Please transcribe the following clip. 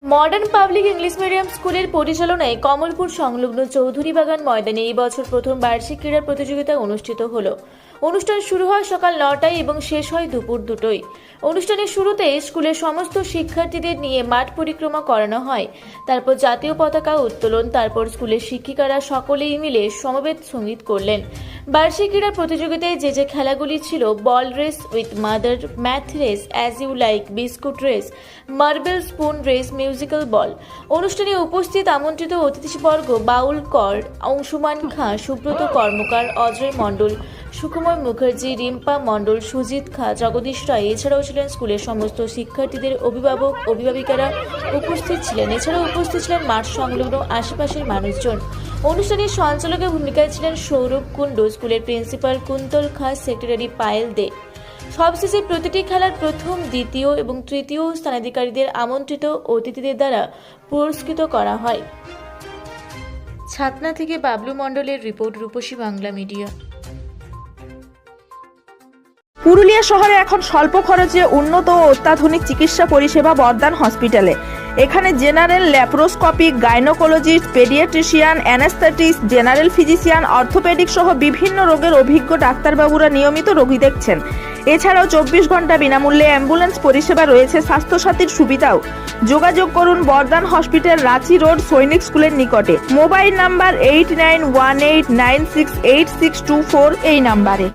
Modern public English medium স্কুলের পরিচালনায় কমলপুর সংলগ্ন চৌধুরী বাগান ময়দানে এই বছর প্রথম বার্ষিক ক্রীড়া প্রতিযোগিতা অনুষ্ঠিত হলো। অনুষ্ঠান শুরু হয় সকাল 9টায় এবং শেষ হয় দুপুর 2টোয়। অনুষ্ঠানের শুরুতে স্কুলের সমস্ত শিক্ষার্থীদের নিয়ে মাঠ পরিক্রমা করানো হয়, তারপর জাতীয় পতাকা উত্তোলন, তারপর স্কুলের শিক্ষিকারা সকলেই মিলে সমবেত সঙ্গীত করলেন। বার্ষিক ক্রীড়া প্রতিযোগিতায় যে খেলাগুলি ছিল: ball race with mother, math race, as you like, biscuit race, marble spoon race, musical ball. অনুষ্ঠানে উপস্থিত আমন্ত্রিত অতিথিবর্গ বাউল কর, অংশুমান খাঁ, সুব্রত কর্মকার, অজয় মণ্ডল, সুকুমার মুখার্জি, রিম্পা মণ্ডল, সুজিত খাঁ, জগদীশ রায়, এছাড়াও ছিলেন স্কুলের সমস্ত শিক্ষার্থীদের অভিভাবক অভিভাবিকারা উপস্থিত ছিলেন। এছাড়াও উপস্থিত ছিলেন মাঠ সংলগ্ন আশেপাশের মানুষজন। অনুষ্ঠানের সঞ্চালকের ভূমিকায় ছিলেন সৌরভ কুণ্ডু, স্কুলের প্রিন্সিপাল কুন্তল খাঁ, সেক্রেটারি পায়েল দে। সবশেষে প্রতিটি খেলার প্রথম, দ্বিতীয় এবং তৃতীয় স্থানাধিকারীদের আমন্ত্রিত অতিথিদের দ্বারা পুরস্কৃত করা হয়। ছাতনা থেকে বাবলু মণ্ডলের রিপোর্ট, রূপসী বাংলা মিডিয়া। পুরুলিয়া শহরে এখন স্বল্প খরচে উন্নত ও অত্যাধুনিক চিকিৎসা পরিষেবা বর্দান হসপিটালে। এখানে general, laparoscopic, gynaecologist, paediatrician, anaesthetist, general physician, orthopaedic সহ বিভিন্ন রোগের অভিজ্ঞ ডাক্তারবাবুরা নিয়মিত রোগী দেখছেন। এছাড়াও 24 ঘন্টা বিনামূল্যে অ্যাম্বুলেন্স পরিষেবা রয়েছে, স্বাস্থ্যসাথীর সুবিধাও। যোগাযোগ করুন বর্দান হসপিটাল, রাঁচি রোড, সৈনিক স্কুলের নিকটে। মোবাইল নাম্বার 8918968624 এই নাম্বারে।